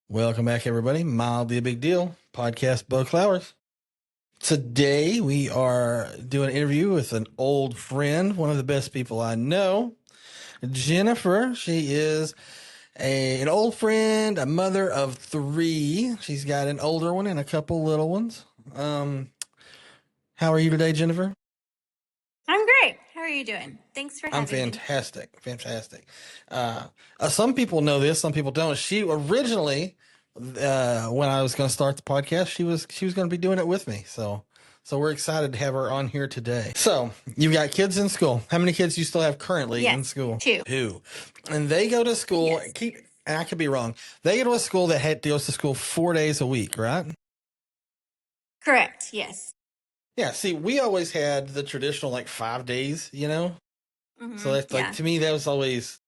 Welcome back, everybody. Mildly a Big Deal podcast, Bo Clowers. Today, we are doing an interview with an old friend, one of the best people I know, Jennifer. She is an old friend, a mother of three. She's got an older one and a couple little ones. How are you today, Jennifer? I'm great. How are you doing? Thanks for I'm having me. fantastic. Fantastic. Some people know this, some people don't. She originally, when I was going to start the podcast, she was going to be doing it with me. So we're excited to have her on here today. So you've got kids in school. How many kids do you still have currently in Yes, school? two. Two, and they go to school. Yes, And I could be wrong. They go to a school that goes to school 4 days a week, right? correct. Yes. Yeah. See, we always had the traditional like 5 days, So that's like Yeah. to me that was always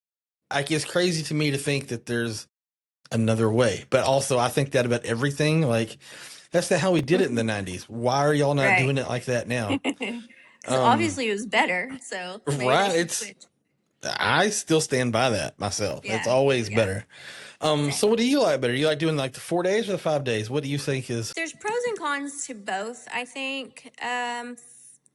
like it's crazy to me to think that there's another way. But also I think that about everything. Like that's not how we did it in the 90s. Why are y'all not Right. doing it like that now? Because Um obviously it was better, so maybe they right, should it's switch. I still stand by that myself. It's Yeah. always Yeah. better. So Same. what do you like better? You like doing like the 4 days or the 5 days? What do you think is There's pros and cons to both. I think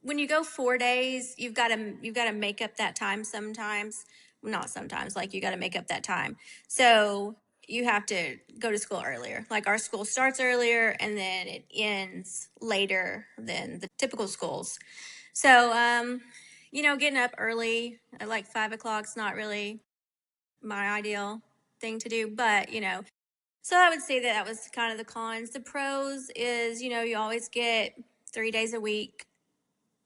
when you go 4 days, you've got to make up that time sometimes. Not sometimes, like you got to make up that time. So you have to go to school earlier. Like our school starts earlier and then it ends later than the typical schools. So getting up early at like 5 o'clock is not really my ideal thing to do, but so I would say that that was kind of the cons. The pros is, you always get 3 days a week,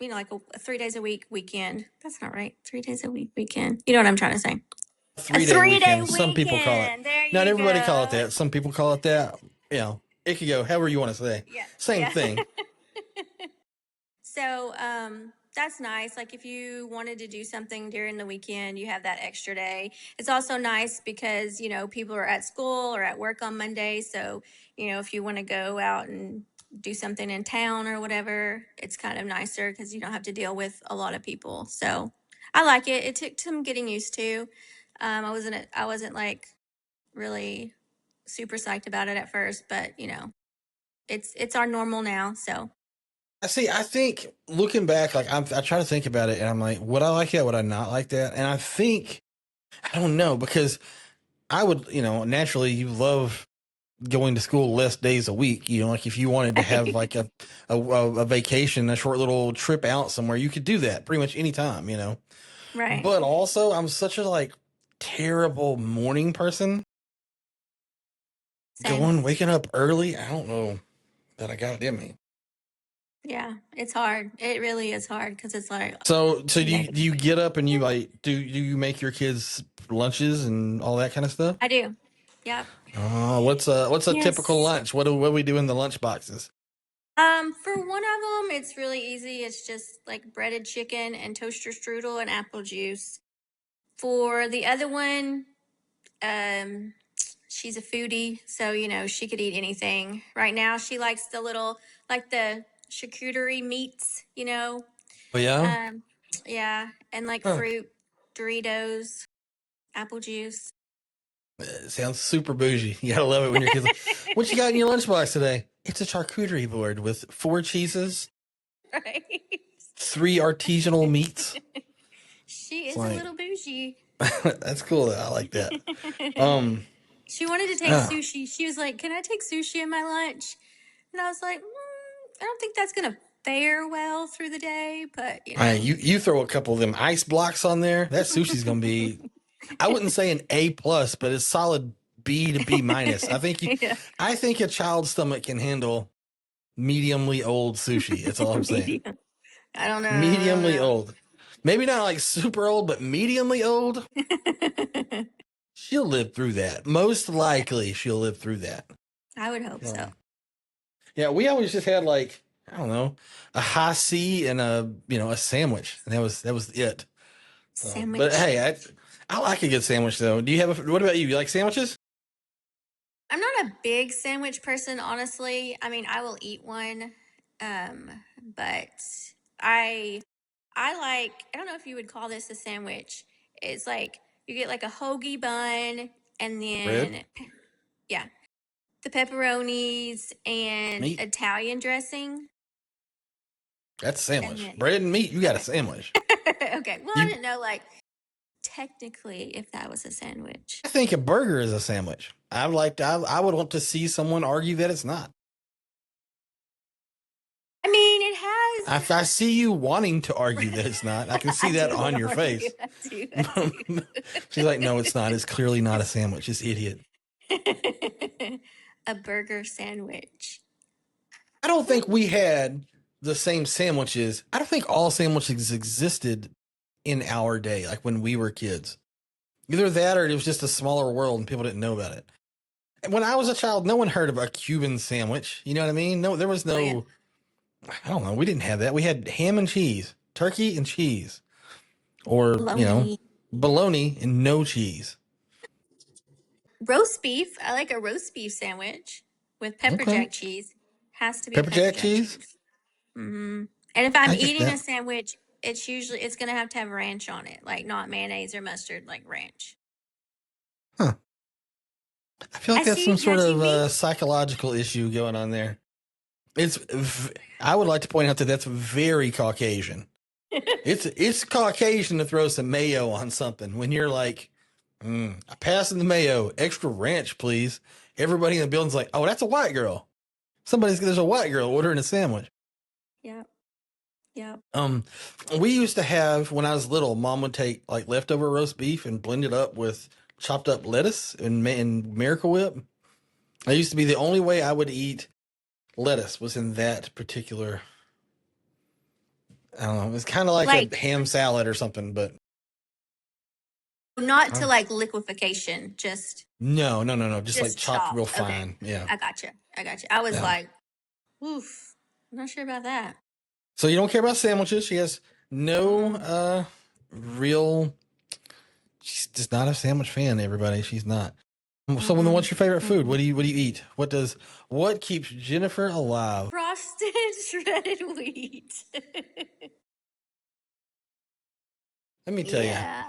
like a 3 days a week weekend. That's not right. 3 days a week weekend. You know what I'm trying to say? a A 3 day 3 day weekend? Some people call it. weekend. There Not you everybody call it go. that. Some people call it that. It could go however you want to say. Yeah. Same Yeah. thing. So that's nice. Like if you wanted to do something during the weekend, you have that extra day. It's also nice because, people are at school or at work on Monday. So, if you want to go out and do something in town or whatever, it's kind of nicer because you don't have to deal with a lot of people. So I like it. It took some getting used to. I wasn't like really super psyched about it at first, but it's our normal now. So I see. I think looking back, like I try to think about it, and I'm like, would I like that? Would I not like that? And I think I don't know because I would, naturally you love going to school less days a week. Like if you wanted to have like a vacation, a short little trip out somewhere, you could do that pretty much anytime. right. But also, I'm such a like terrible morning person. Same. Waking up early, I don't know that I got it in me. Yeah, it's hard. It really is hard because it's like, So do you know, you get up and you like do you make your kids lunches and all that kind of stuff? I do. Yep. What's a typical Yes. lunch? What do we do in the lunch boxes? For one of them, it's really easy. It's just like breaded chicken and toaster strudel and apple juice. For the other one, um, she's a foodie, so she could eat anything. Right now, she likes like the charcuterie meats. Oh yeah, Um, yeah, and like huh. fruit, Doritos, apple juice. It sounds super bougie. You gotta love it when your kids. Like, what you got in your lunchbox today? It's a charcuterie board with 4 cheeses, Right. 3 artisanal meats. She It's is a like little bougie. that's cool. I like that. Um, She wanted to take uh, sushi. She was like, "Can I take sushi in my lunch?" And I was like, "I don't think that's gonna fare well through the day, but you throw a couple of them ice blocks on there. That sushi's gonna be. I wouldn't say an A plus, but it's solid B to B minus. yeah, I think a child's stomach can handle mediumly old sushi. That's all I'm saying. medium. I don't know. Mediumly I old. Maybe not like super old, but mediumly old. don't know. She'll live through that. Most likely, she'll live through that. I would hope so. Um, yeah, we always just had like I don't know a high C and a sandwich, and that was it. But Sandwich. hey, I like a good sandwich though. Do you have a? What about you? You like sandwiches? I'm not a big sandwich person, honestly. I mean, I will eat one, um, but I I don't know if you would call this a sandwich. It's like you get like a hoagie bun and Bread. then yeah. the pepperonis and Meat. Italian dressing. That's a And sandwich. then, Bread and meat. You got a okay. sandwich. Okay. Well, I You. didn't know, like, technically if that was a sandwich. I think a burger is a sandwich. I would want to see someone argue that it's not. I mean, it has. I see you wanting to argue that it's not. I can see I that do on want to your argue. face. I do. I She's like, no, it's not. It's clearly not a sandwich. This idiot. do. A burger sandwich. I don't think we had the same sandwiches. I don't think all sandwiches existed in our day, like when we were kids. Either that or it was just a smaller world and people didn't know about it. When I was a child, no one heard of a Cuban sandwich. You know what I mean? No, there was Oh, yeah. no, I don't know. We didn't have that. We had ham and cheese, turkey and cheese, or, Bologna. bologna and no cheese. Roast beef. I like a roast beef sandwich with pepper Okay. jack cheese. Has to be Pepper pepper jack jack cheese? cheese. And if I'm I get eating a that. sandwich, it's gonna have to have ranch on it, like not mayonnaise or mustard, like ranch. Huh. I feel I like that's see. some Now sort of TV. psychological issue going on there. I would like to point out that that's very Caucasian. It's Caucasian to throw some mayo on something when you're like, passing the mayo, extra ranch, please. Everybody in the building's like, oh, that's a white girl. There's a white girl ordering a sandwich. Yep. Yep. We used to have, when I was little, mom would take like leftover roast beef and blend it up with chopped up lettuce and Miracle Whip. That used to be the only way I would eat lettuce was in that particular. I don't know. It's kind of like Like a ham salad or something, but not to like liquefaction, no. Just like just chopped real chopped. Okay. fine. Yeah. I gotcha. I gotcha. I was Yeah. like, oof. I'm not sure about that. So you don't care about sandwiches. She has no real. She's just not a sandwich fan. Everybody, she's not. So then, what's your favorite food? What do you eat? What keeps Jennifer alive? Frosted shredded wheat. Let me tell you. Yeah.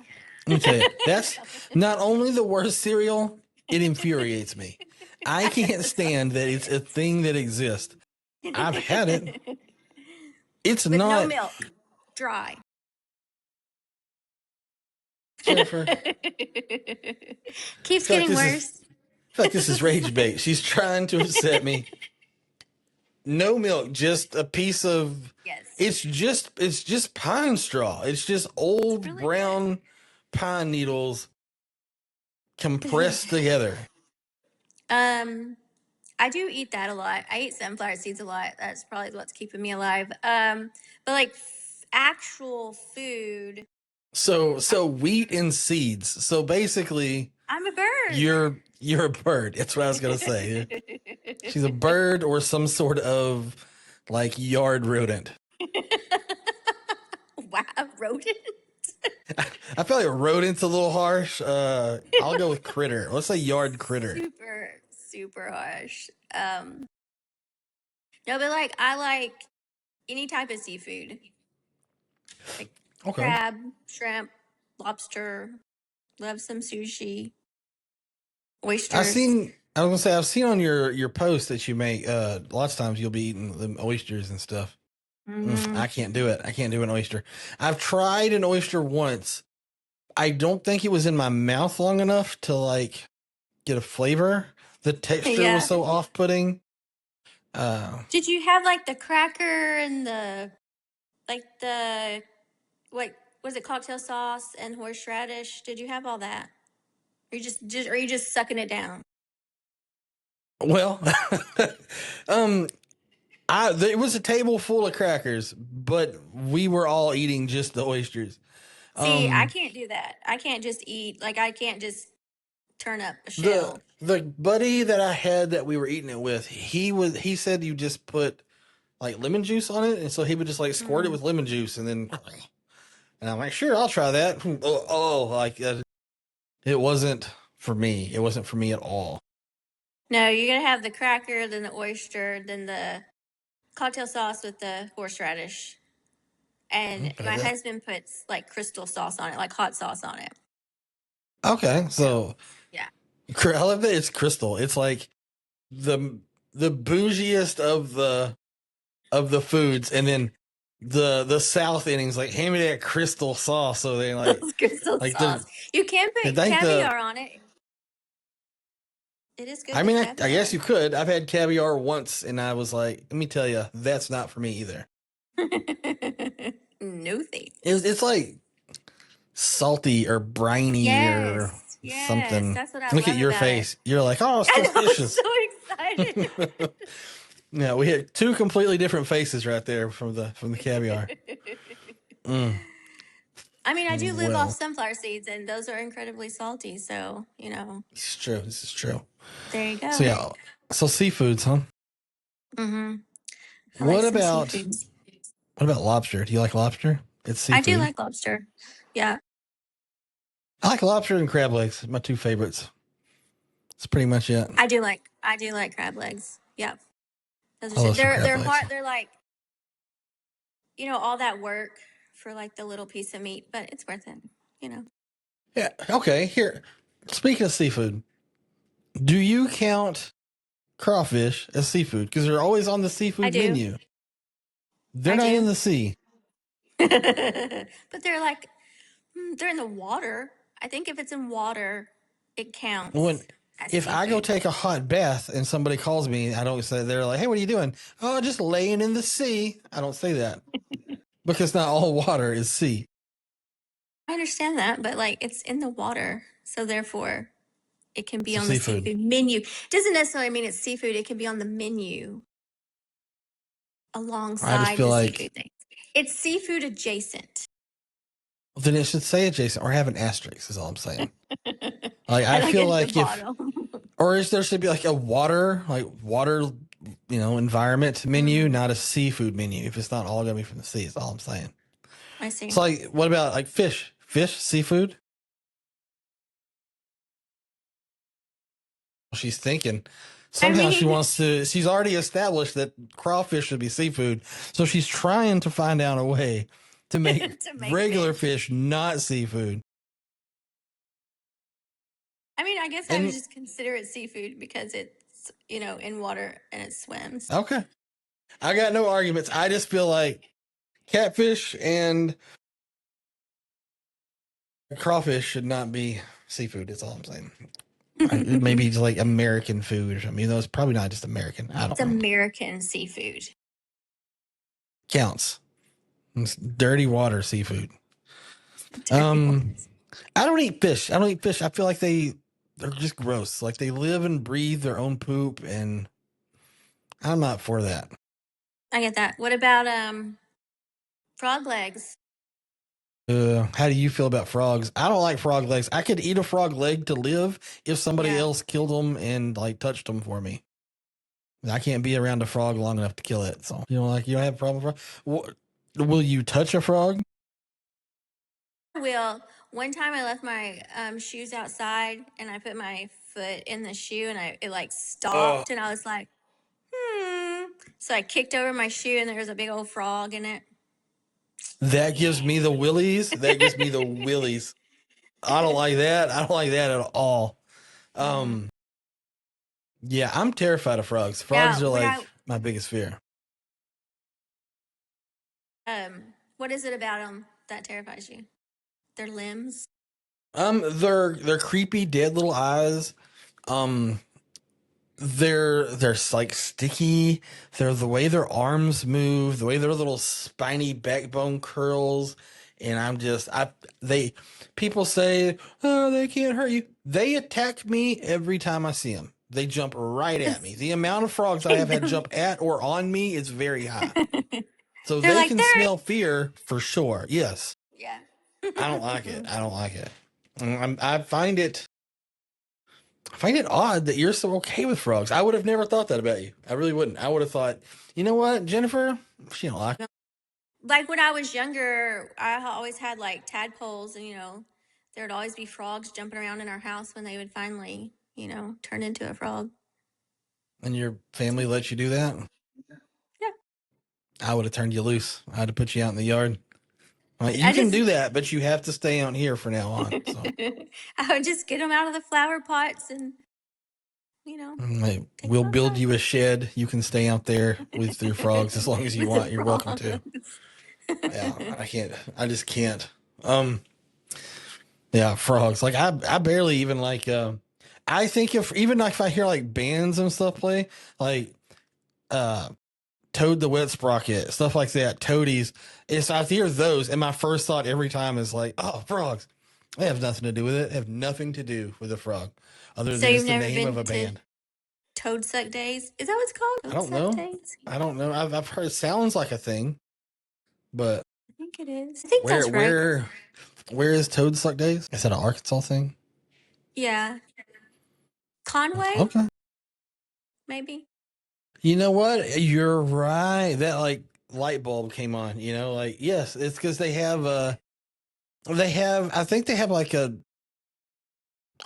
Let me tell you. That's not only the worst cereal. It infuriates me. I can't stand that it's a thing that exists. I've had it. It's With not no milk. Dry. Jennifer. Keeps I feel like getting this worse. is I feel like this is rage bait. She's trying to upset me. No milk, just a piece of. Yes. It's just pine straw. It's just old really brown pine needles compressed together. I do eat that a lot. I eat sunflower seeds a lot. That's probably what's keeping me alive. But like actual food, So wheat and seeds. So basically, I'm a bird. you're a bird. That's what I was gonna say. She's a bird or some sort of like yard rodent. Wow, rodent. I feel like rodent's a little harsh. I'll go with critter. Let's say yard critter. Super, super harsh. No, but like I like any type of seafood, like Okay. crab, shrimp, lobster. Love some sushi, oysters. I've seen on your post that you make, lots of times you'll be eating the oysters and stuff. I can't do it. I can't do an oyster. I've tried an oyster once. I don't think it was in my mouth long enough to like get a flavor. The texture was so off-putting. Did you have like the cracker and what was it, cocktail sauce and horseradish? Did you have all that? Or are you just sucking it down? Well, it was a table full of crackers, but we were all eating just the oysters. See, I can't do that. I can't just eat, like I can't just turn up a shell. The buddy that I had that we were eating it with, he said you just put like lemon juice on it, and so he would just like squirt it with lemon juice, and then, and I'm like, sure, I'll try that. Like it wasn't for me. It wasn't for me at all. No, you're gonna have the cracker, then the oyster, then the cocktail sauce with the horseradish. And my husband puts like crystal sauce on it, like hot sauce on it. Okay, so yeah, I love that it's crystal. It's like the the bougiest of the foods, and then the South innings like hand me that crystal sauce. So they Crystal like the sauce. You can I put think the caviar on it. It is good I with mean I guess caviar. you could. I've had caviar once, and I was like, let me tell you, that's not for me either. No thanks. It's like salty or briny or Yes, something. that's what I Look at love your about it. face. You're like, oh, it's I know, I'm delicious. so excited. Yeah, we had two completely different faces right there from the caviar. Mm, I mean, I do live off well, sunflower seeds, and those are incredibly salty. So, this is true. This is true. there you So go. yeah, so seafoods, huh? Mm-hmm. I like What some about seafoods. what about lobster? Do you like lobster? It's I do seafood. like lobster. Yeah, I like lobster and crab legs. My two favorites. That's pretty much it. I do like crab legs. Yeah, those I are love some crab they're legs. hard. They're like all that work for like the little piece of meat, but it's worth it. You know, Yeah. Okay. Here. Speaking of seafood, do you count crawfish as seafood? Because they're always on the I seafood do. menu. They're I not in do. the sea. But they're like they're in the water. I think if it's in water, it When counts as if I go seafood. take a hot bath and somebody calls me, I don't say they're like, "Hey, what are you doing?" Oh, just laying in the sea. I don't say that because not all water is sea. I understand that, but like it's in the water, so therefore it can be So on the seafood. seafood menu. Doesn't necessarily mean it's seafood. It can be on the menu I just alongside feel the like seafood thing. It's seafood adjacent. then it should say adjacent or have an asterisk. Is all I'm saying. Like I I like feel it at the like if bottom. or is there should be like a water, environment menu, Mhm. not a seafood menu. If it's not all gonna be from the sea, is all I'm saying. I see. So like, what about like fish? Fish, seafood? She's thinking. I Somehow she mean, wants to. She's already established that crawfish should be seafood, so she's trying to find out a way to make to make regular fish. fish not seafood. I mean, I guess I would And just consider it seafood because it's, in water and it swims. okay, I got no arguments. I just feel like catfish and crawfish should not be seafood. That's all I'm saying. Maybe it's like American food or something. It's probably not just American. I It's don't know. American seafood. Counts. It's dirty water seafood. Dirty Um, ones. I don't eat fish. I don't eat fish. I feel like they're just gross. Like they live and breathe their own poop, and I'm not for that. I get that. What about frog legs? How do you feel about frogs? I don't like frog legs. I could eat a frog leg to live if somebody Yeah. else killed them and like touched them for me. I can't be around a frog long enough to kill it. So you don't have a problem with frog. Will you touch a frog? I will. One time I left my shoes outside and I put my foot in the shoe and it like Oh, stopped and I was like, hmm. So I kicked over my shoe and there was a big old frog in it. that gives me the Yeah. willies. That gives me the willies. I don't like that. I don't like that at all. Mhm. Um, yeah, I'm terrified of frogs. Frogs Yeah. are like my biggest fear. What is it about them that terrifies you? Their limbs? They're creepy, dead little eyes. Um, they're like sticky. They're the way their arms move, the way their little spiny backbone curls, and they people say, oh, they can't hurt you. They attack me every time I see them. They jump right at me. The amount of frogs I have had jump at or on me is very high. So They're they like, can they're, smell fear for sure. Yes. yeah. I don't like it. I don't like it. I find it odd that you're so okay with frogs. I would have never thought that about you. I really wouldn't. I would have thought, you know what, Jennifer, she don't like it. Like when I was younger, I always had like tadpoles, and there would always be frogs jumping around in our house when they would finally, turn into a frog. And your family lets you do that. Yeah. I would have turned you loose. I'd have put you out in the yard. Like, you I can just, do that, but you have to stay out here for now on. So I would just get them out of the flower pots and, Like, take we'll my build time you a shed. You can stay out there with your frogs as long as you with the want. You're welcome to. frogs. Yeah, I can't. I just can't. Um, yeah, frogs. Like I barely even like. I think if even like if I hear like bands and stuff play, like uh, Toad the Wet Sprocket, stuff like that, Toadies. It's I hear those, and my first thought every time is like, oh, frogs. They have nothing to do with it. They have nothing to do with a frog, other So than you've it's the never name of been a to band. Toad Suck Days? Is that what it's called? I Toad don't Suck know. Days? I don't know. I've heard it sounds like a thing, but I think it is. I think where that's right. where where is Toad Suck Days? Is that an Arkansas thing? Yeah. Conway, Okay. maybe? You know what? You're right. That like light bulb came on. You know, like yes, it's because they have I think they have like a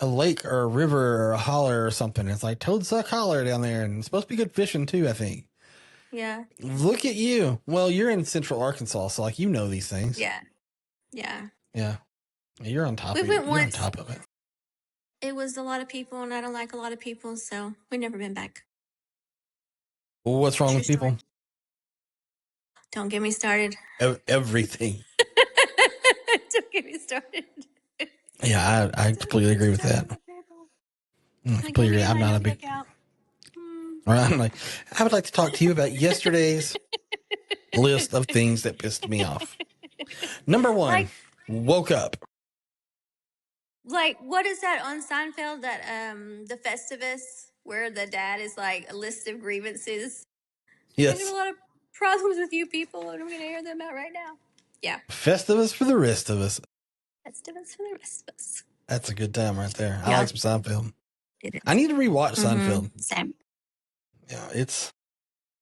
lake or a river or a holler or something. It's like Toad Suck Holler down there, and it's supposed to be good fishing too. I think. Yeah. Look at you. Well, you're in Central Arkansas, so like you know these things. Yeah. Yeah. Yeah, you're on top We of went you're on once. top of it. It was a lot of people, and I don't like a lot of people, so we've never been back. Well, what's wrong True with story. people? Don't get me started. Everything. Don't get me started. Yeah, I Don't get completely me agree with started that. with people. I Like, let completely me agree. get I'm my not a big. notebook out. Hmm. I'm like, I would like to talk to you about yesterday's list of things that pissed me off. Number one, Like, woke up. what is that on Seinfeld? That the Festivus, where the dad is like a list of grievances. I have a Yes. lot of problems with you people, and I'm going to air them out right now. Yeah, Festivus for the rest of us. Festivus for the rest of us. That's a good time right there. I Yeah, like some Seinfeld. it I is. need to rewatch Mm-hmm. Seinfeld. Same. Yeah, it's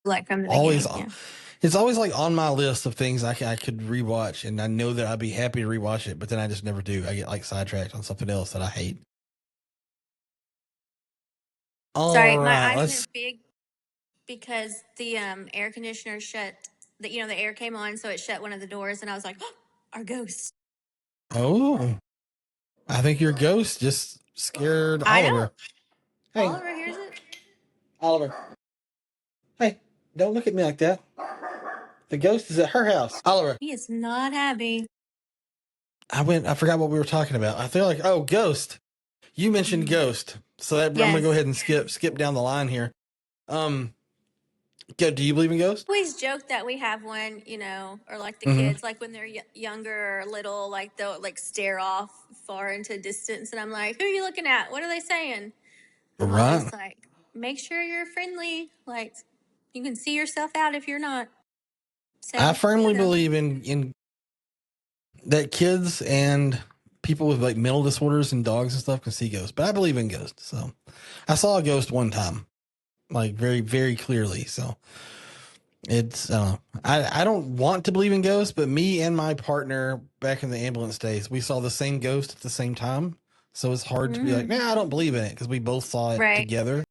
Like from the always beginning. Yeah. it's always like on my list of things I could rewatch, and I know that I'd be happy to rewatch it, but then I just never do. I get like sidetracked on something else that I hate. All Sorry, my right, eyes let's. went big because the air conditioner shut. The air came on, so it shut one of the doors, and I was like, oh, "Our ghost." Oh, I think your ghost just scared I know. Oliver. Hey, Oliver hears it. Oliver. Hey, don't look at me like that. The ghost is at her house. Oliver. He is not happy. I forgot what we were talking about. I feel like, oh, ghost. You mentioned ghost. So I'm going to Yes. go ahead and skip down the line here. Do you believe in ghosts? Always joke that we have one, or like the Mm-hmm. kids, like when they're younger or little, like they'll like stare off far into distance, and I'm like, "Who are you looking at? What are they saying?" I'm Right. always like, "Make sure you're friendly. Like, you can see yourself out if you're not." I So, firmly believe in that kids and people with like mental disorders and dogs and stuff can see ghosts, but I believe in ghosts. So I saw a ghost one time, like very, very clearly. So it's, I don't want to believe in ghosts, but me and my partner back in the ambulance days, we saw the same ghost at the same time. So it's hard to be like, nah, I don't believe in it because we both saw it right, together.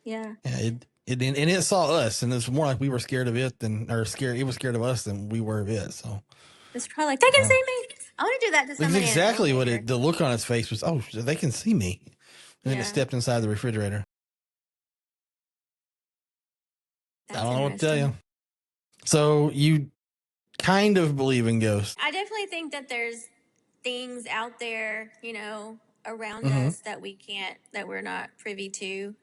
yeah, Yeah, and it saw us, and it's more like we were scared of it it was scared of us than we were of it. So it's probably like they can see me. I want to do that to that's somebody in an exactly what elevator. the look on its face was. Oh, they can see me. And then it Yeah, stepped inside the refrigerator. I that's don't know what to tell you. interesting. So you kind of believe in ghosts. I definitely think that there's things out there, around Mm-hmm. us that we're not privy to.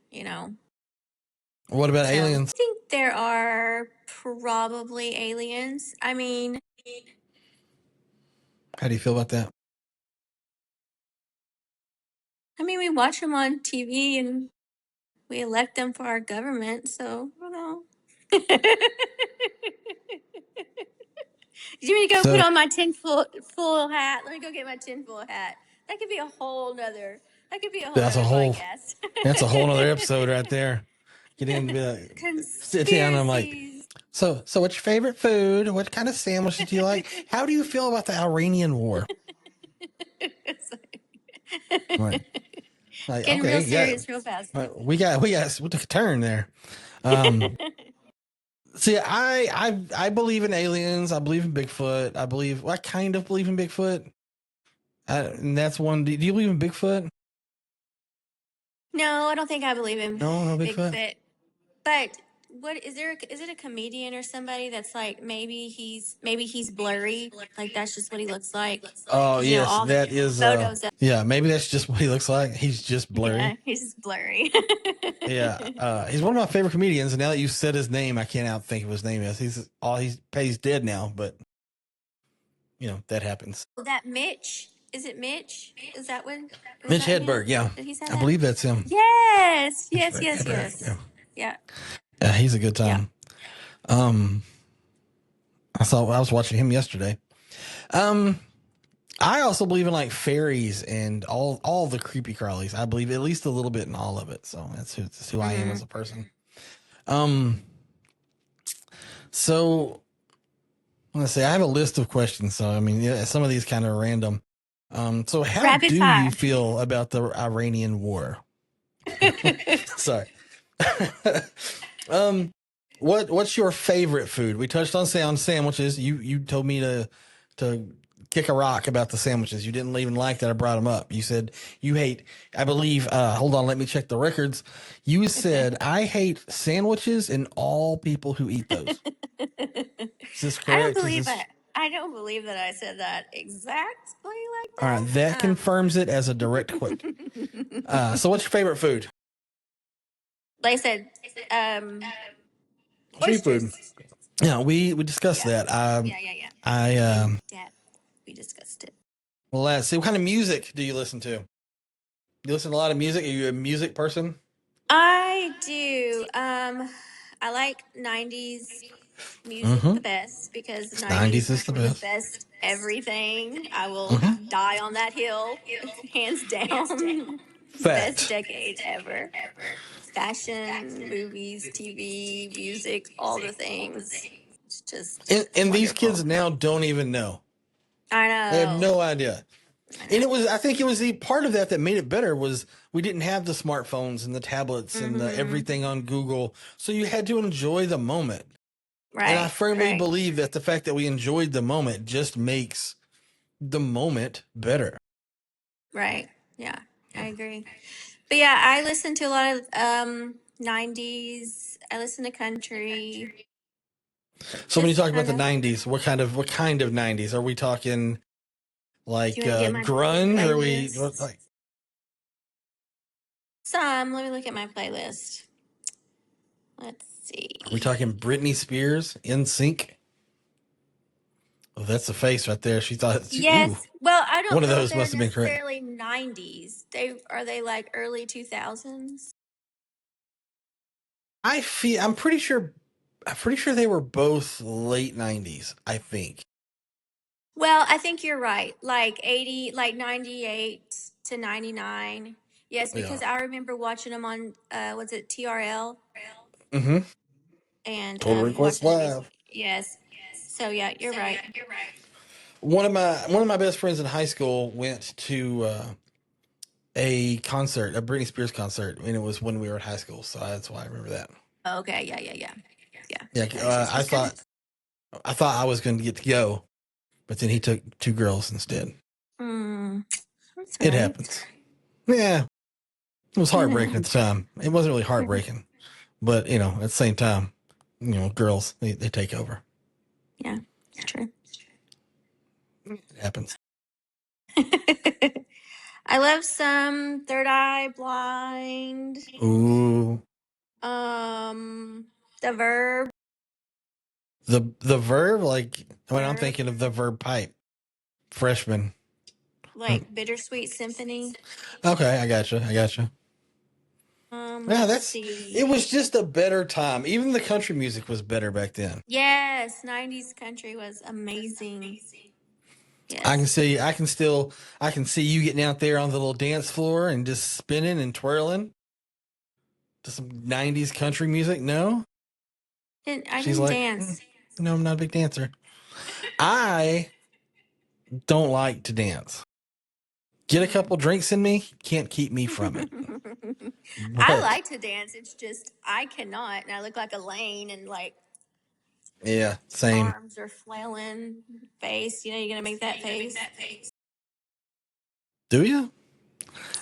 What about So I aliens? think there are probably aliens. How do you feel about that? We watch them on TV and we elect them for our government. So I don't know. Do you want me to go put So on my full hat? Let me go get my tinfoil hat. That could be a whole nother. That could be a whole that's a nother whole podcast. that's a whole nother episode right there. Get in, be like, sit down. And I'm like, Conspiracies. so what's your favorite food? What kind of sandwiches do you like? How do you feel about the Iranian war? Like, Getting okay, real yeah, serious real fast. we took a turn there. Um, See, I believe in aliens. I believe in Bigfoot. I kind of believe in Bigfoot. And that's one. Do you believe in Bigfoot? No, I don't think I believe him. No, no Bigfoot. But what is there? Is it a comedian or somebody that's like maybe he's blurry? Like that's just what he looks like. Oh Because you know yes, all the that is. photos of Yeah, maybe that's just what he looks like. He's just blurry. yeah, he's just blurry. Yeah, he's one of my favorite comedians. And now that you said his name, I can't out think of his name is. He's dead now, but that happens. That Mitch, is it Mitch? Is that what was Mitch that him? Hedberg, yeah, Did he say I that? believe that's him. Yes, Mitch yes, yes, Hedberg, yeah. yes. Yeah, Yeah, he's a good yeah. time. Um, I was watching him yesterday. Um, I also believe in like fairies and all the creepy crawlies. I believe at least a little bit in all of it. So that's who I am as a person. Um, so let's say I have a list of questions. So I mean, yeah, some of these kind of random. So how Rapid do fire. you feel about the Iranian war? Sorry. um, what's your favorite food? We touched on sandwiches. You told me to kick a rock about the sandwiches. You didn't even like that I brought them up. You said you hate. I believe. Hold on, let me check the records. You said I hate sandwiches and all people who eat those. Is this I don't correct? Is believe this it. I don't believe that I said that exactly like all right? That that. confirms it as a direct quote. So what's your favorite food? Like I said, Seafood. oysters. Yeah, we discussed Yeah, that. yeah. I Yeah, we discussed it. Well, let's see. What kind of music do you listen to? You listen to a lot of music. Are you a music person? I do. I like '90s music the Mm-hmm. best because the 90s 90s is the were the best. best everything. I will Mm-hmm. die on that hill, hands down. Best Fact. decade ever. Fashion, movies, TV, music, all the things. It's just And these wonderful. kids now don't even know. I They have know. no idea. I And know. I think it was the part of that that made it better was we didn't have the smartphones and the tablets and the Mm-hmm. everything on Google. So you had to enjoy the moment. And I Right, firmly right, believe that the fact that we enjoyed the moment just makes the moment better. right. Yeah, I agree. But yeah, I listen to a lot of 90s. I listen to country. So when you Just talk about kind the of. Do 90s, what kind of 90s? Are we talking you like want to get my grunge? Or are we playlist? like Some. Let me look at my playlist. Let's are we see. talking Britney Spears in sync? Oh, that's the face right there. She thought, ooh, Yes. Well, I one don't of know if those they're must have been correct. necessarily 90s. They like early 2000s? I'm pretty sure they were both late 90s, I think. Well, I think you're right. Like 80, like 98 to 99. Yes, Yeah. because I remember watching them on was it TRL Mm-hmm. and Total Request watching the music. Live. Yes. So yeah, you're right. One of my best friends in high school went to a concert, a Britney Spears concert, and it was when we were in high school. So that's why I remember that. Okay, yeah. Yeah. Yeah, Yeah, she's kind of I thought I was going to get to go, but then he took two girls instead. that's all It right. happens. Yeah, it was heartbreaking at the time. It wasn't really heartbreaking, but at the same time, girls they take over. Yeah, it's true. It happens. I love some Third Eye Blind. Ooh, Um, the Verb. the verb like when I'm Verb. thinking of the verb pipe freshman. Huh. Like Bittersweet Symphony. Okay, I gotcha. I gotcha. Yeah, Let's that's it see. was just a better time. Even the country music was better back then. Yes, 90s country was amazing. I can Yes. see I can see you getting out there on the little dance floor and just spinning and twirling to some 90s country music. No? I She's didn't like, dance. no, I'm not a big dancer. I don't like to dance. Get a couple drinks in me, can't keep me from it. I But like to dance. It's just I cannot, and I look like a lane, and like yeah, same. arms are flailing, face. You know, you're gonna make that face. Do you?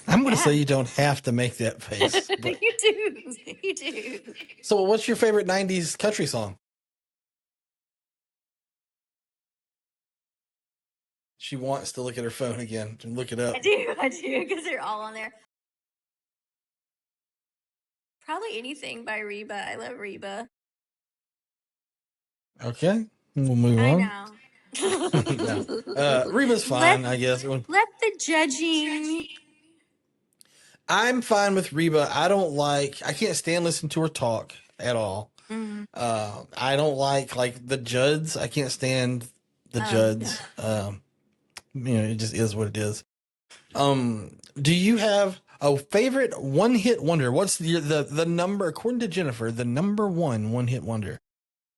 I'm going to Yeah. say you don't have to make that face. But... You do. You do. So, what's your favorite 90s country song? She wants to look at her phone again and look it up. I do, because they're all on there. Probably anything by Reba. I love Reba. Okay, we'll move I on. know. No. Reba's fine, I guess. Let the judging. I'm fine with Reba. I can't stand listening to her talk at all. Mm. I don't like the Judds. I can't stand the Judds. It just is what it is. Do you have a favorite one-hit wonder? What's the number, according to Jennifer, the number one-hit wonder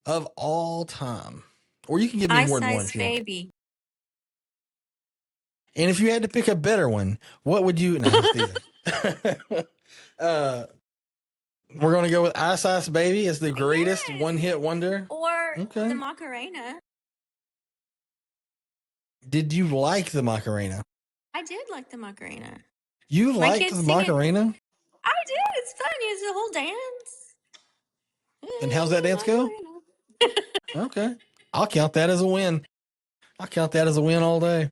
of all time? Or you can give me more than one if you want. Baby. And if you had to pick a better one, what would you? No, we're going to go with Ice Ice Baby as the greatest one-hit wonder. Or the Macarena. Did you like the Macarena? I did like the Macarena. You liked the Macarena? I did. It's fun. It's a whole dance. And how's that dance go? Okay. I'll count that as a win. I'll count that as a win all day.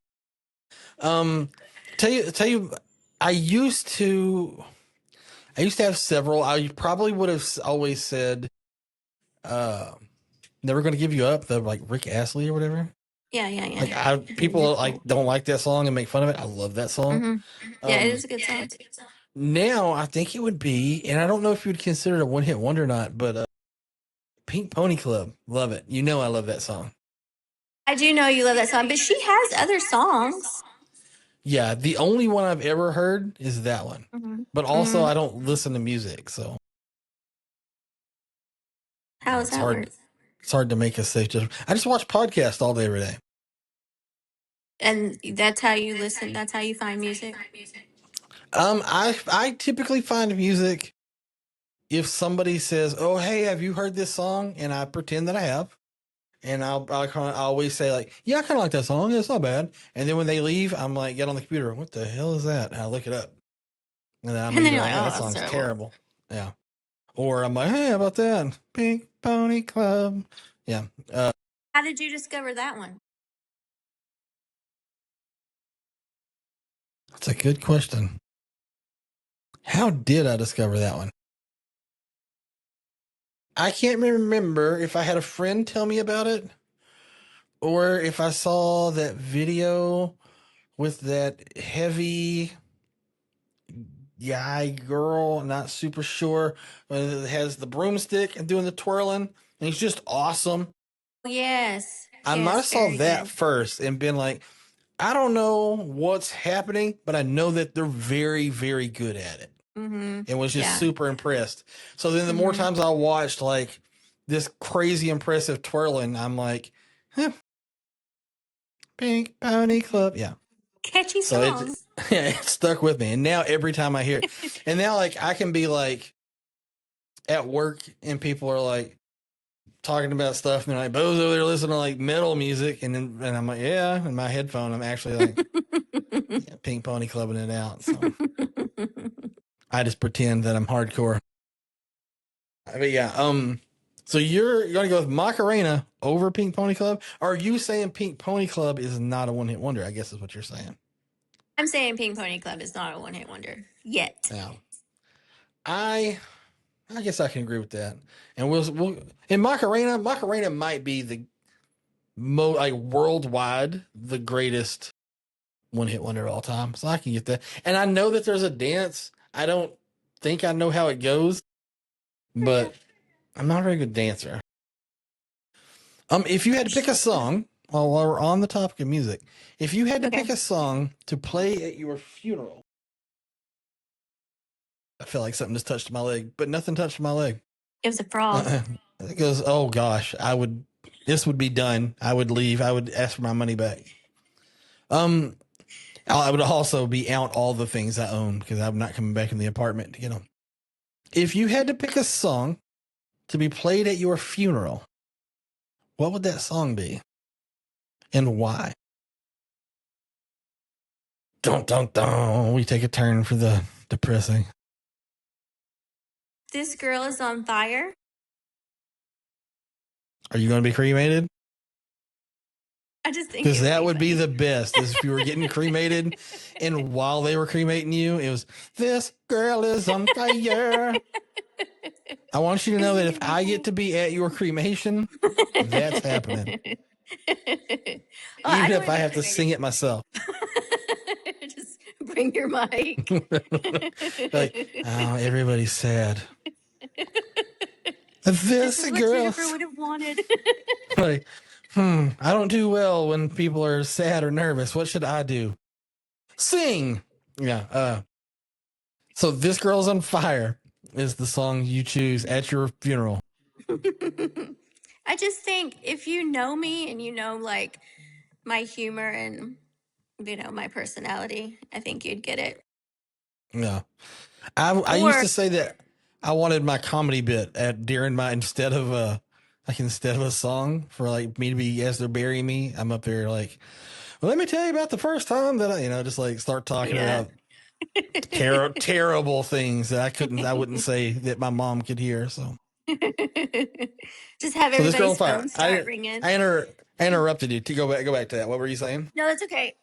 Tell you, I used to have several. I probably would have always said, "Never Gonna Give You Up," the like Rick Astley or whatever. Yeah. People don't like that song and make fun of it. I love that song. Mm-hmm. Yeah, it is a good song. Now I think it would be, and I don't know if you would consider it a one-hit wonder or not, but Pink Pony Club, love it. You know I love that song. I do know you love that song, but she has other songs. Yeah, the only one I've ever heard is that one. Mm-hmm. But also, I don't listen to music, so how is that hard? It's hard to make a safe judgment. I just watch podcasts all day, every day. And that's how you listen. That's how you find music. I typically find music if somebody says, "Oh, hey, have you heard this song?" and I pretend that I have, and I'll always say like, "Yeah, I kind of like that song. It's not bad." And then when they leave, I'm like, get on the computer. What the hell is that? And I look it up, and then I'm like, that song's terrible. Yeah. Or I'm like, hey, how about that? Pink Pony Club. Yeah. How did you discover that one? That's a good question. How did I discover that one? I can't remember if I had a friend tell me about it or if I saw that video with that heavy guy, girl, not super sure, that has the broomstick and doing the twirling, and he's just awesome. Yes. I might have saw that first and been like, I don't know what's happening, but I know that they're very, very good at it. Mm-hmm. And was just super impressed. So then the more times I watched like this crazy impressive twirling, I'm like, Pink Pony Club. Yeah. Catchy song. It stuck with me. And now every time I hear it, and now like I can be like at work and people are like talking about stuff and they're like, Bo's over there listening to like metal music. And I'm like, yeah, in my headphone, I'm actually like Pink Pony clubbing it out. So I just pretend that I'm hardcore. But yeah, so you're going to go with Macarena over Pink Pony Club? Or are you saying Pink Pony Club is not a one-hit wonder? I guess is what you're saying. I'm saying Pink Pony Club is not a one-hit wonder yet. Yeah. I guess I can agree with that. And we'll in Macarena might be the worldwide the greatest one-hit wonder of all time. So I can get that. And I know that there's a dance. I don't think I know how it goes, but I'm not a very good dancer. If you had to pick a song, while we're on the topic of music, if you had to pick a song to play at your funeral, I feel like something just touched my leg, but nothing touched my leg. It was a frog. It goes, oh gosh, this would be done. I would leave. I would ask for my money back. I would also be out all the things I own because I'm not coming back in the apartment to get them. If you had to pick a song to be played at your funeral, what would that song be? And why? Dun, dun, dun. We take a turn for the depressing. This girl is on fire. Are you going to be cremated? I just think Because it would that be would be funny. the best is if you were getting cremated and while they were cremating you, it was, this girl is on fire. I want you to know that if I get to be at your cremation, that's happening. Well, I Even don't if want to I be have to sing it myself. Just bring your mic. Like, oh, everybody's sad. This This is what girl. Jennifer would have wanted. Like, I don't do well when people are sad or nervous. What should I do? Sing. Yeah. So This Girl's on Fire is the song you choose at your funeral. I just think if you know me and you know like my humor and my personality, I think you'd get it. Yeah. I used Or to say that I wanted my comedy bit at during my instead of a song for like me to be as they're burying me, I'm up there like, well, let me tell you about the first time that I just like start talking yeah. about terrible things that I wouldn't say that my mom could hear. So Just have This Girl on everybody's Fire. phone start ringing. I interrupted you to go back to that. What were you saying? No, that's okay.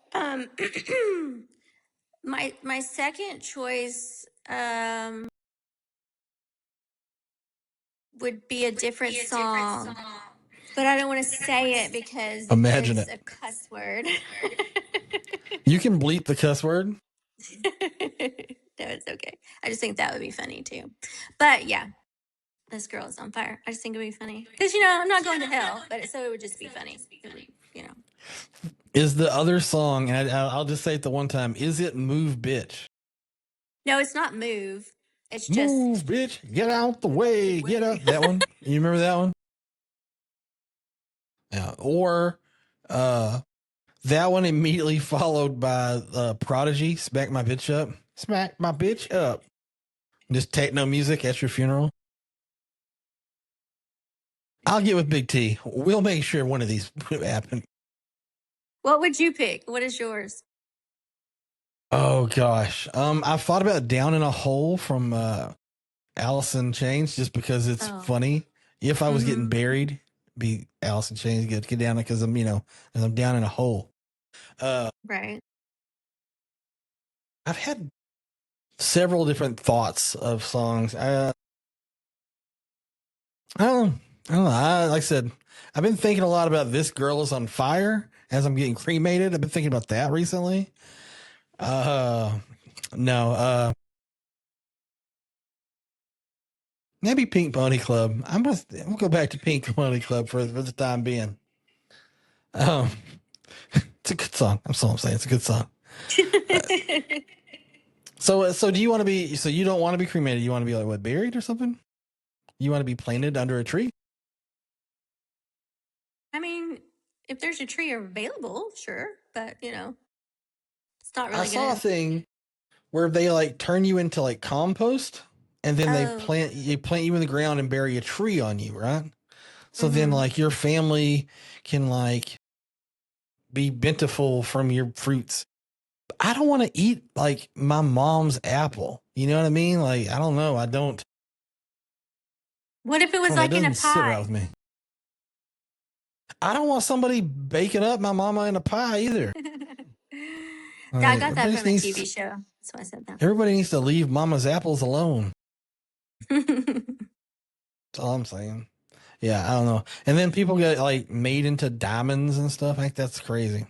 My second choice would be a different song, but I don't want to say it because Imagine it's it. a cuss word. You can bleep the cuss word. No, it's okay. I just think that would be funny too. But yeah, this girl is on fire. I just think it would be funny because I'm not going to hell, but so it would just be funny. It would. Is the other song, and I'll just say it the one time, is it Move Bitch? No, it's not move. It's just Move, bitch. Get out the way. Get out. That one. You remember that one? Yeah. Or that one immediately followed by Prodigy, Smack My Bitch Up. Smack My Bitch Up. Just techno music at your funeral. I'll get with Big T. We'll make sure one of these happen. What would you pick? What is yours? Oh gosh. I've thought about Down in a Hole from Alice in Chains just because it's funny. If I was getting buried, be Alice in Chains, get down because I'm down in a hole. Right. I've had several different thoughts of songs. I don't know. Like I said, I've been thinking a lot about This Girl is on Fire as I'm getting cremated. I've been thinking about that recently. No. Maybe Pink Pony Club. We'll go back to Pink Pony Club for the time being. It's a good song. That's all I'm saying. It's a good song. So do you want to be? So you don't want to be cremated? You want to be like buried or something? You want to be planted under a tree? I mean, if there's a tree available, sure, but it's not really I saw a gonna. thing where they like turn you into like compost, and then they Oh, plant you in the ground and bury a tree on you, right? So then like your family can like be bountiful from your fruits. I don't want to eat like my mom's apple. You know what I mean? Like I don't know. I don't. what if it was That like in a doesn't sit right pie? with me. I don't want somebody baking up my mama in a pie either. Yeah, I got that from a TV show. That's why I said that. Everybody needs to leave mama's apples alone. That's all I'm saying. Yeah, I don't know. And then people get like made into diamonds and stuff. I think that's crazy.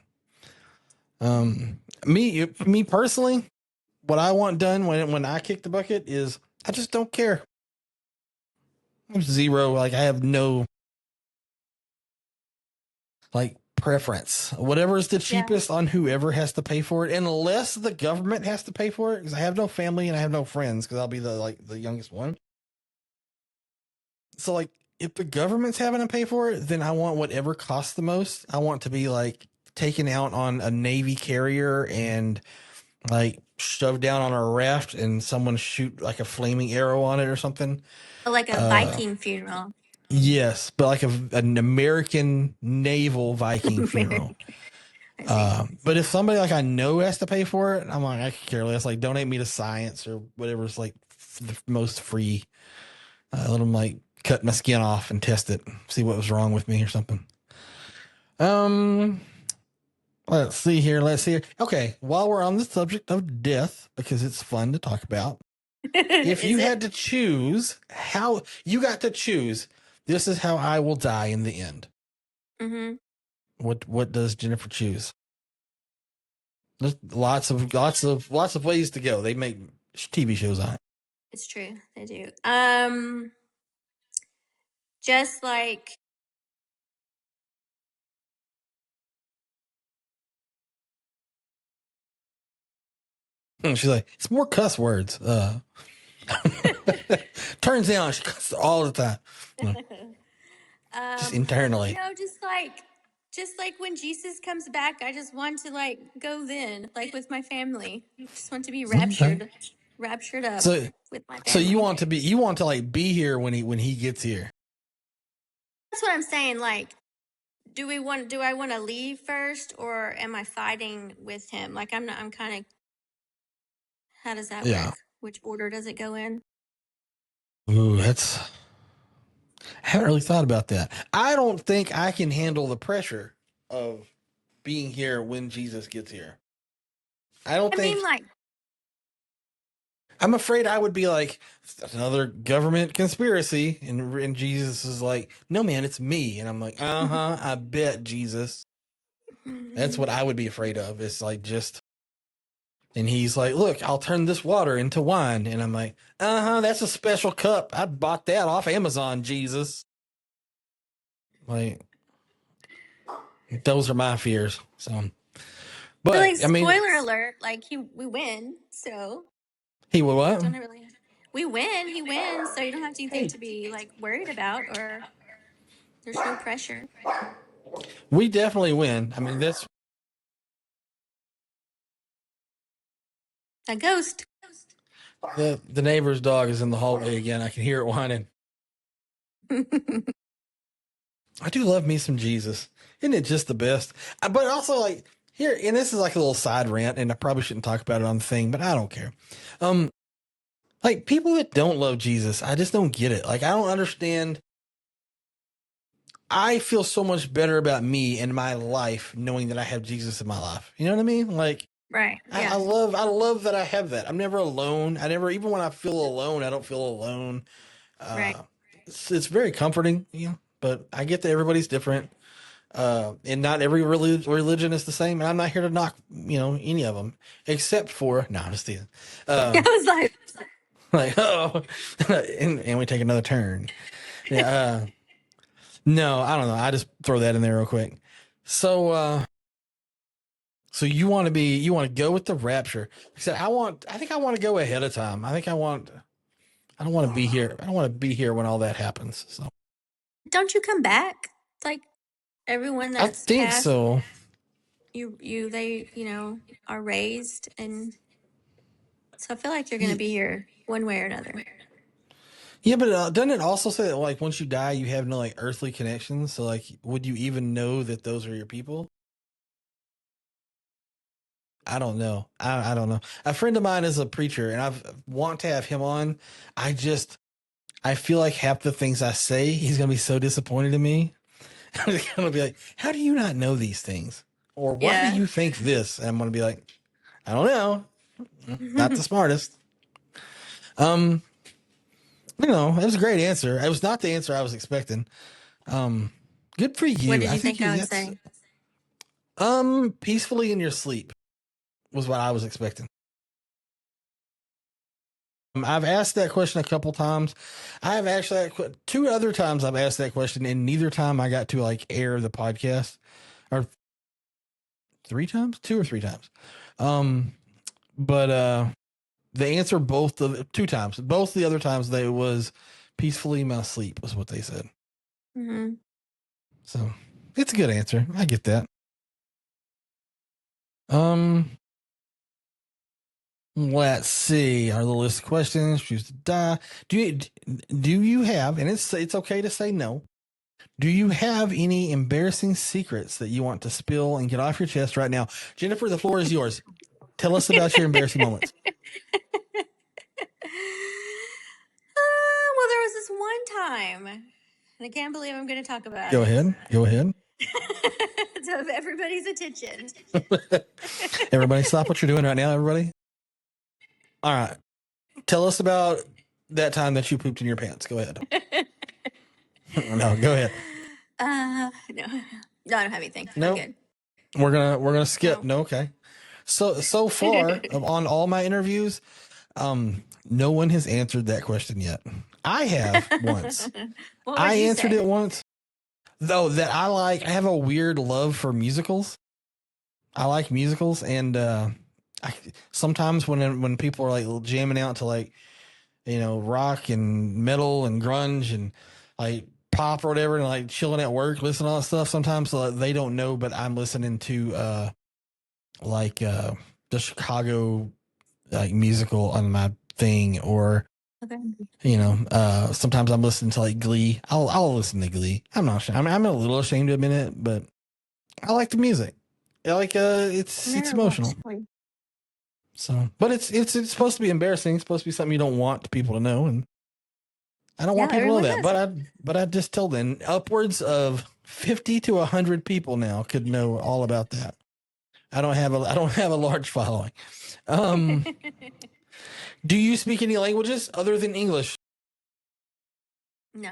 Me personally, what I want done when I kick the bucket is I just don't care. I'm zero. Like I have no like preference. Whatever is the cheapest on whoever has to pay for it, unless the government has to pay for it. Because I have no family and I have no friends. Because I'll be the youngest one. So like, if the government's having to pay for it, then I want whatever costs the most. I want to be like taken out on a Navy carrier and like shoved down on a raft and someone shoot like a flaming arrow on it or something. Like a Viking funeral. Yes, but like an American naval Viking funeral. I see. But if somebody like I know has to pay for it, I'm like, I could care less. Like, donate me to science or whatever's like the most free. Let them like cut my skin off and test it, see what was wrong with me or something. Um, let's see here. Let's see here. Okay, while we're on the subject of death, because it's fun to talk about, if Is you it? had to choose how you got to choose, this is how I will die in the end. Mm-hmm. What does Jennifer choose? There's lots of ways to go. They make TV shows on it. It's true. They do. Just like She's like, it's more cuss words. Turns out she cusses all the time. No, just internally. no, just like when Jesus comes back, I just want to like go then, like with my family. Just want to be Okay. raptured up So with my so family. you want to like be here when he gets here. That's what I'm saying. Like, do I want to leave first, or am I fighting with him? Like, I'm not. I'm kind of. How does that Yeah. work? Which order does it go in? Ooh, I haven't really thought about that. I don't think I can handle the pressure of being here when Jesus gets here. I don't I mean, think like, I'm afraid I would be like another government conspiracy, and Jesus is like, no man, it's me, and I'm like, I bet Jesus. That's what I would be afraid of. It's like just, and he's like, look, I'll turn this water into wine, and I'm like, that's a special cup. I bought that off Amazon, Jesus. Like those are my fears. So, but but like, I mean, spoiler alert, like we win, so he would what? don't really. We win, he wins, so you don't have anything Hey, to be like worried about, or there's no pressure. we definitely win. I mean, that's A ghost. the neighbor's dog is in the hallway again. I can hear it whining. I do love me some Jesus. Isn't it just the best? But also, like, here, and this is like a little side rant, and I probably shouldn't talk about it on the thing, but I don't care. Um, like, people that don't love Jesus, I just don't get it. Like, I don't understand. I feel so much better about me and my life knowing that I have Jesus in my life. You know what I mean? Like, Right. I Yeah. love that I have that. I'm never alone. I never, even when I feel alone, I don't feel alone. Right. Uh, it's very comforting, you know, but I get that everybody's different. And not every religion is the same. And I'm not here to knock, any of them, except for no, I'm just teasing. I was like, Like oh, and we take another turn. Yeah, no, I don't know. I just throw that in there real quick. So, so you want to go with the rapture? I said I think I want to go ahead of time. I don't want to be here. I don't want to be here when all that happens. So don't you come back? Like everyone I that's think passed, so. they, are raised, and so I feel like you're gonna Yeah, be here one way or another. yeah, but doesn't it also say that like once you die, you have no like earthly connections? So like, would you even know that those are your people? I don't know. I don't know. A friend of mine is a preacher, and I've want to have him on. I feel like half the things I say, he's gonna be so disappointed in me. He's gonna be like, "How do you not know these things?" Or why do Yeah. you think this? And I'm gonna be like, "I don't know. Not the smartest." Um, it was a great answer. It was not the answer I was expecting. Um, good for What you. did I you think think I would that's say? peacefully in your sleep was what I was expecting. I've asked that question a couple times. I have actually two other times I've asked that question, and neither time I got to like air the podcast, or three times, two or three times. Um, but the answer both the two times, both the other times they was peacefully in my sleep was what they said. Hmm. So it's a good answer. I get that. Um, let's see. Our little list of questions. Choose to die. Do you have? And it's okay to say no. Do you have any embarrassing secrets that you want to spill and get off your chest right now? Jennifer, the floor is yours. Tell us about your embarrassing moments. Well, there was this one time, and I can't believe I'm going to talk about Go it. ahead. Go ahead. To have everybody's attention. Everybody, stop what you're doing right now, everybody. All right. Tell us about that time that you pooped in your pants. Go ahead. No, go ahead. No, I don't have anything. No, I'm good. we're gonna skip. No. No, okay. So far on all my interviews, no one has answered that question yet. I have once. What would I you answered say? it once. Though that I have a weird love for musicals. I like musicals, and sometimes when people are like jamming out to like rock and metal and grunge and like pop or whatever, and like chilling at work, listening to all that stuff. Sometimes they don't know, but I'm listening to the Chicago like musical on my thing, or Okay. sometimes I'm listening to like Glee. I'll listen to Glee. I'm not sure. I'm a little ashamed to admit it, but I like the music. I like it's Never emotional. watched Glee. So, but it's supposed to be embarrassing. It's supposed to be something you don't want people to know, and I don't want people to know everyone that. does. But I just tell them upwards of 50 to 100 people now could know all about that. I don't have a large following. Do you speak any languages other than English? No.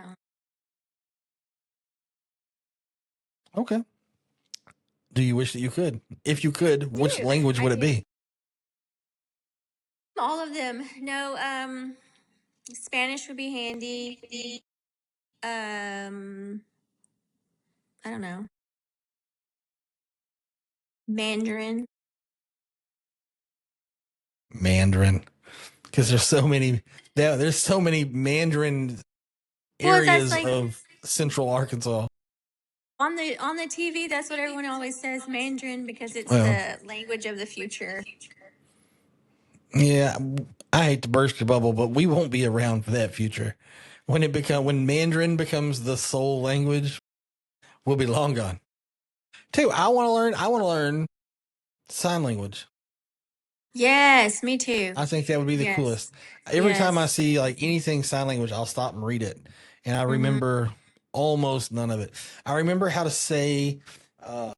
Okay. Do you wish that you could? If you could, which do. language I would it do. be? All of them. No, Spanish would be handy. I don't know. Mandarin. Mandarin. Because there's so many Mandarin Well, that's areas like of central Arkansas. on the TV. That's what everyone always says, Mandarin, because it's Well, the language of the future. yeah, I hate to burst your bubble, but we won't be around for that future. When Mandarin becomes the sole language, we'll be long gone. Too, I want to learn sign language. Yes, me too. I think that would be the Yes. coolest. Every time I see like anything sign language, I'll stop and read it. And I remember almost none of it. I remember how to say, I'll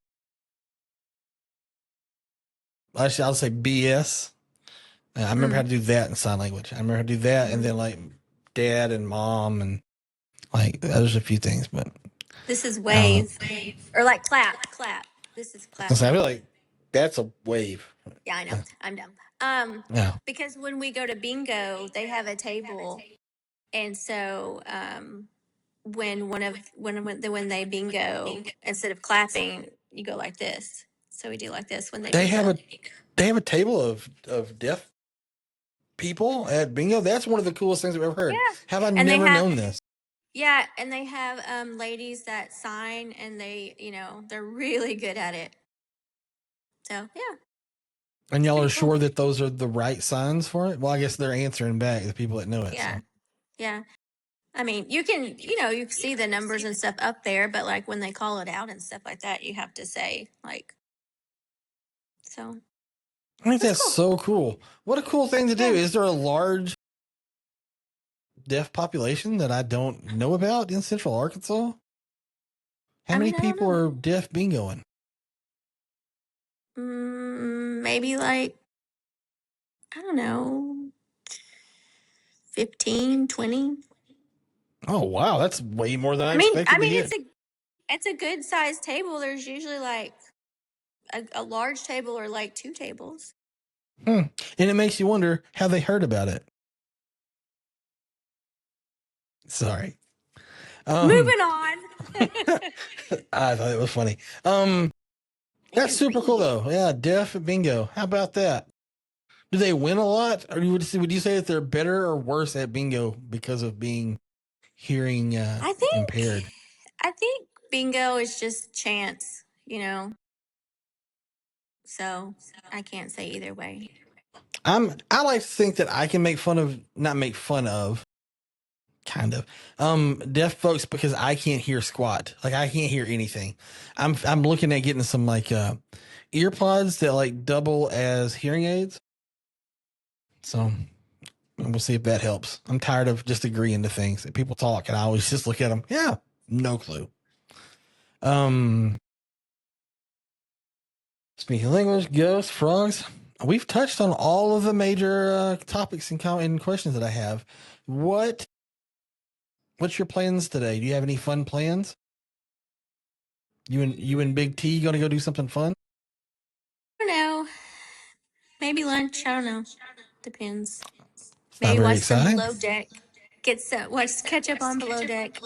say BS. I remember how to do that in sign language. I remember how to do that. And then like dad and mom and like, there's a few things, but This is wave. Or like clap. This is clap. I feel like that's a wave. Yeah, I know. I'm dumb. Yeah. Because when we go to bingo, they have a table, and so when they bingo, instead of clapping, you go like this. So we do like this when they bingo. They have a table of deaf people at bingo. That's one of the coolest things I've ever heard. Yeah. Have I And never known this? Yeah, and they have ladies that sign, and they're really good at it. So yeah. And y'all are sure that those are the right signs for it? Well, I guess they're answering back the people that know it. Yeah. So. Yeah. I mean, you can see the numbers and stuff up there, but like when they call it out and stuff like that, you have to say like, so. I think that's so cool. What a cool thing to do. Is there a large deaf population that I don't know about in Central Arkansas? How many people are deaf bingoing? Maybe like, I don't know, 15, 20. Oh, wow. That's way more than I expected to get. It's a good sized table. There's usually like a large table or like two tables. And it makes you wonder how they heard about it. Sorry. Moving on. I thought it was funny. That's super cool though. Yeah, deaf at bingo. How about that? Do they win a lot, or would you say that they're better or worse at bingo because of being hearing impaired? I think bingo is just chance, So I can't say either way. I like to think that I can not make fun of, kind of. Deaf folks, because I can't hear squat. Like I can't hear anything. I'm looking at getting some like earpods that like double as hearing aids. So we'll see if that helps. I'm tired of just agreeing to things. People talk and I always just look at them. Yeah, no clue. Speaking of language, ghosts, frogs. We've touched on all of the major topics and questions that I have. What's your plans today? Do you have any fun plans? You and Big T going to go do something fun? I don't know. Maybe lunch. I don't know. Depends. It's not Maybe very watch some exciting. Below Deck. Catch up on Below Deck.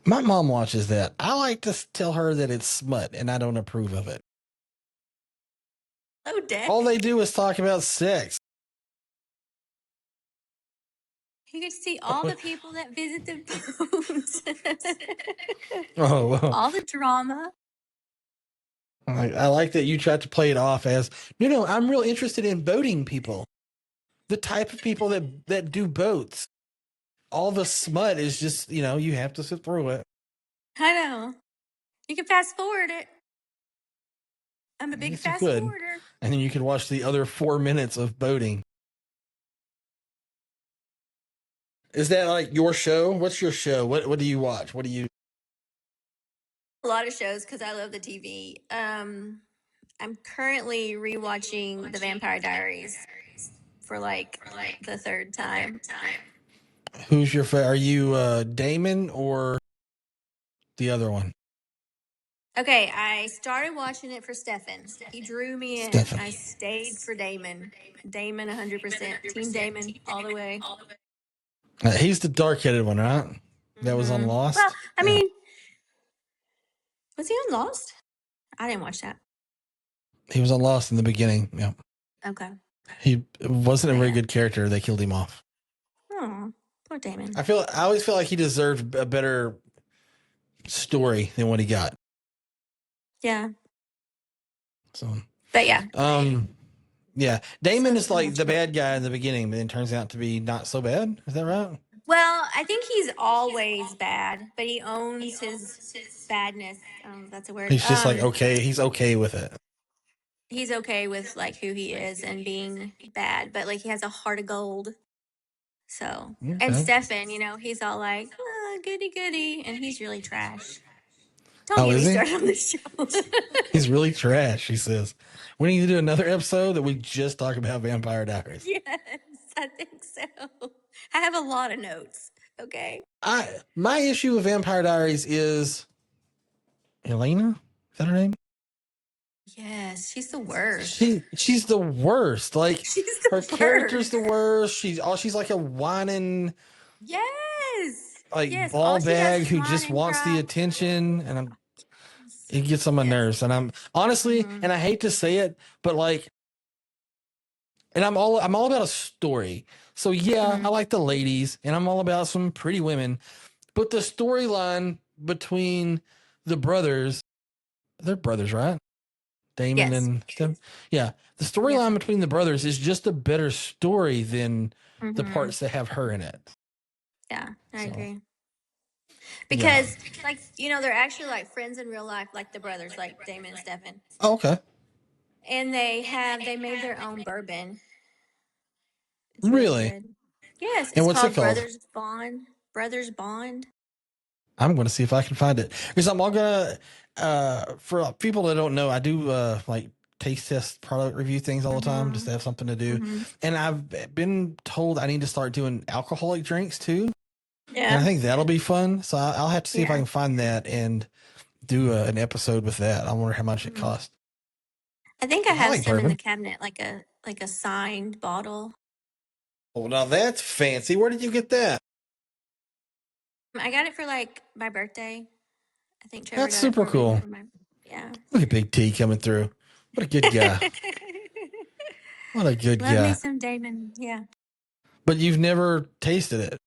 My mom watches that. I like to tell her that it's smut, and I don't approve of it. Below Deck. All they do is talk about sex. You get to see all the people that visit the boat. Oh, well. All the drama. I like that you tried to play it off as, no, I'm real interested in boating people. The type of people that do boats. All the smut is just, you have to sit through it. I know. You can fast forward it. I'm a big Yes, you fast could. forwarder. And then you can watch the other 4 minutes of boating. Is that like your show? What's your show? What do you watch? What do you? A lot of shows because I love the TV. I'm currently rewatching The Vampire Diaries for like the third time. Who's your favorite? Are you Damon or the other one? Okay, I started watching it for Stefan. He drew me in. Stefan. I stayed for Damon. Damon 100%. Team Damon all the way. He's the dark-headed one, right? That was on Lost. Well, I mean, was he on Lost? I didn't watch that. He was on Lost in the beginning. Yeah. Okay. He wasn't a very good character. They killed him off. Oh, poor Damon. I always feel like he deserved a better story than what he got. Yeah. So, but yeah. Yeah. Damon is like the bad guy in the beginning, but then turns out to be not so bad. Is that right? Well, I think he's always bad, but he owns his badness. That's a word. He's just like okay. He's okay with it. He's okay with like who he is and being bad, but like he has a heart of gold. So, Okay. and Stefan, he's all like, goody goody, and he's really trash. Don't get me started on this show. He's really trash, he says. We need to do another episode that we just talk about Vampire Diaries. Yes, I think so. I have a lot of notes. Okay. My issue with Vampire Diaries is Elena. Is that her name? Yes, she's the worst. She's the worst. Like her character's the worst. She's like a whining. Yes. Ball bag who just wants the attention, and it gets on my nerves. And I'm honestly, and I hate to say it, but like, and I'm all about a story. So yeah, I like the ladies, and I'm all about some pretty women, but the storyline between the brothers, they're brothers, right? Damon and Steph. Yeah, the storyline between the brothers is just a better story than the parts that have her in it. Yeah, I agree. Because, they're actually like friends in real life, like the brothers, like Damon and Stefan. Oh, okay. And they made their own bourbon. It's really good. Yes, and it's what's called it called? Brothers Bond. I'm going to see if I can find it because I'm all gonna. For people that don't know, I do like taste test product review things all the time just to have something to do. And I've been told I need to start doing alcoholic drinks too. Yeah, and I think that'll be fun. So I'll have to see if I can find that and do an episode with that. I wonder how much it costs. I think I have some in the cabinet, like a signed bottle. Oh, now that's fancy. Where did you get that? I got it for like my birthday. I think Trevor that's got super it for cool. Me for yeah. Look at Big T coming through. What a good guy. What a good guy. Love me some Damon. Yeah. But you've never tasted it.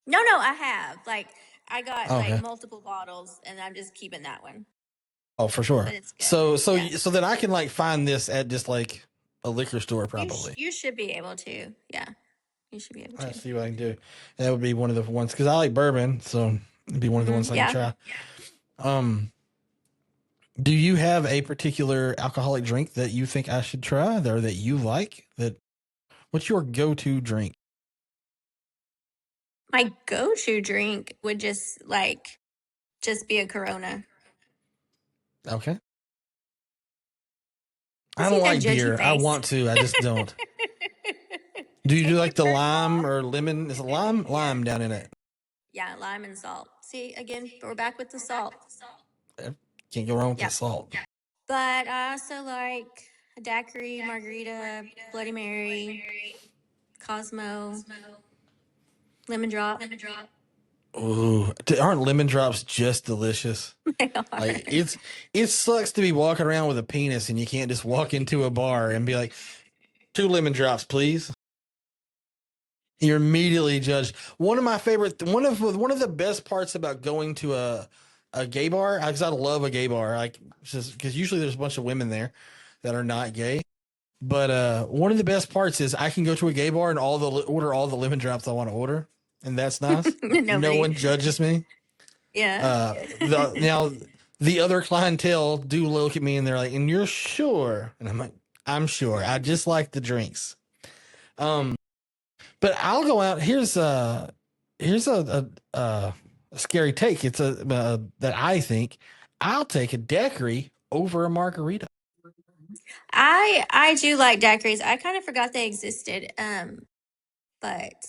No, I have. Like I got multiple bottles, and I'm just keeping that one. Oh, for sure. So then I can like find this at just like a liquor store, probably. You should be able to. Yeah. You should be able I to. see what I can do. And that would be one of the ones because I like bourbon, so it'd be one of the ones I can try. Do you have a particular alcoholic drink that you think I should try or that you like? What's your go-to drink? My go-to drink would just be a Corona. Okay. I I see don't that like judgy beer. I face. want to. I just don't. Do you do like the lime or lemon? Is it lime? Lime down in it. Yeah, lime and salt. See, again, we're back with the salt. Can't go wrong with Yeah. the salt. But I also like a daiquiri, margarita, Bloody Mary, Cosmo, lemon drop. Ooh, aren't lemon drops just delicious? They are. Like it sucks to be walking around with a penis and you can't just walk into a bar and be like, 2 lemon drops, please. You're immediately judged. One of the best parts about going to a gay bar, because I love a gay bar, like because usually there's a bunch of women there that are not gay. But one of the best parts is I can go to a gay bar and order all the lemon drops I want to order, and that's nice. No one judges me. Yeah. Now the other clientele do look at me and they're like, "And you're sure?" And I'm like, "I'm sure. I just like the drinks." But I'll go out. Here's a scary take. It's that I think I'll take a daiquiri over a margarita. I do like daiquiris. I kind of forgot they existed. But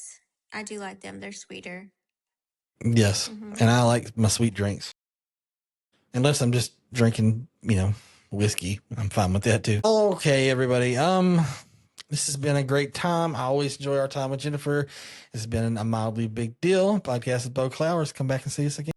I do like them. They're sweeter. Yes, and I like my sweet drinks. Unless I'm just drinking, whiskey, I'm fine with that too. Okay, everybody. This has been a great time. I always enjoy our time with Jenifer. This has been a mildly big deal. Podcast with Bo Clowers. Come back and see us again.